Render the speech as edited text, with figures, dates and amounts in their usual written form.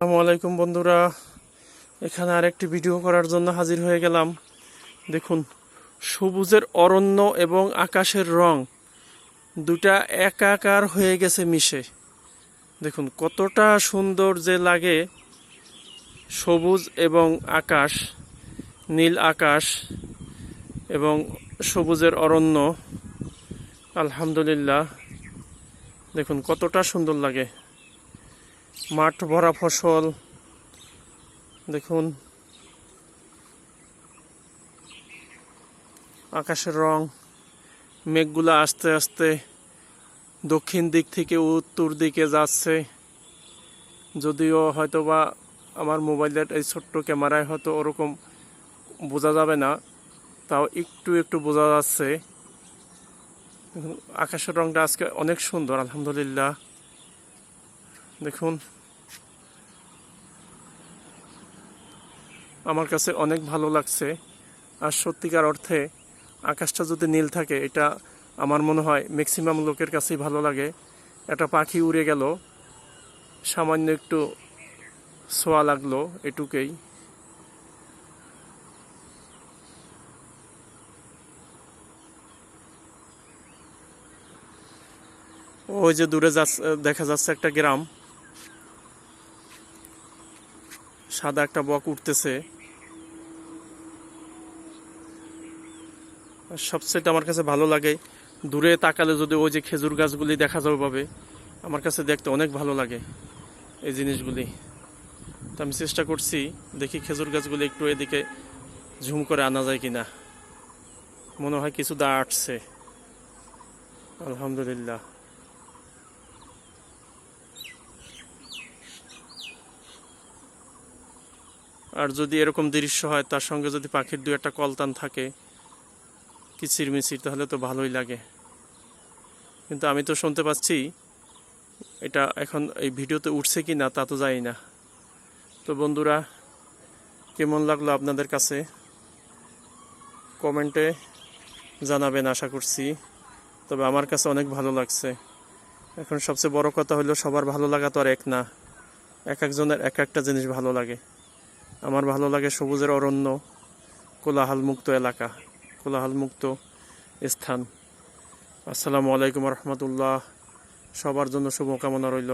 আসসালামু আলাইকুম বন্ধুরা, এখানে আরেকটি ভিডিও করার জন্য হাজির হয়ে গেলাম। দেখুন, সবুজের অরণ্য এবং আকাশের রং দুটা একাকার হয়ে গেছে মিশে। দেখুন কতটা সুন্দর যে লাগে, সবুজ এবং আকাশ, নীল আকাশ এবং সবুজের অরণ্য। আলহামদুলিল্লাহ, দেখুন কতটা সুন্দর লাগে। মাঠ ভরা ফসল, দেখুন আকাশের রং, মেঘগুলো আস্তে আস্তে দক্ষিণ দিক থেকে উত্তর দিকে যাচ্ছে। যদিও হয়তোবা আমার মোবাইলের এই ছোট্ট ক্যামেরায় হয়তো ওরকম বোঝা যাবে না, তাও একটু একটু বোঝা যাচ্ছে। আকাশের রংটা আজকে অনেক সুন্দর, আলহামদুলিল্লাহ। দেখুন, আমার কাছে অনেক ভালো লাগছে। আর সত্যিকার অর্থে আকাশটা যদি নীল থাকে, এটা আমার মনে হয় ম্যাক্সিমাম লোকের কাছেই ভালো লাগে। একটা পাখি উড়ে গেল, সামান্য একটু ছোঁয়া লাগলো, এটুকুই। ওই যে দূরে দেখা যাচ্ছে একটা গ্রাম, সাদা একটা বক উঠতেছে। সবচেয়ে আমার কাছে ভালো লাগে, দূরে তাকালে যদি ওই যে খেজুর গাছগুলি দেখা যাবে পাবে, আমার কাছে দেখতে অনেক ভালো লাগে এই জিনিসগুলি। তো আমি চেষ্টা করছি, দেখি খেজুর গাছগুলি একটু এদিকে ঝুম করে আনা যায় কিনা। মনে হয় কিছু দা আসছে, আলহামদুলিল্লাহ। আর যদি এরকম দৃশ্য হয়, তার সঙ্গে যদি পাখির দু একটা কলতান থাকে কিচিরমিচির, তাহলে তো ভালোই লাগে। কিন্তু আমি তো শুনতে পাচ্ছি, এটা এখন এই ভিডিওতে উঠছে কি না তা তো জানি না। তো বন্ধুরা, কেমন লাগলো আপনাদের কাছে কমেন্টে জানাবেন আশা করছি। তবে আমার কাছে অনেক ভালো লাগছে। এখন সবচেয়ে বড় কথা হলো, সবার ভালো লাগা তো আর এক না, এক একজনের এক একটা জিনিস ভালো লাগে। আমার ভালো লাগে সবুজের অরণ্য, কোলাহলমুক্ত এলাকা, কোলাহলমুক্ত স্থান। আসসালামু আলাইকুম রহমতুল্লাহ। সবার জন্য শুভকামনা রইল।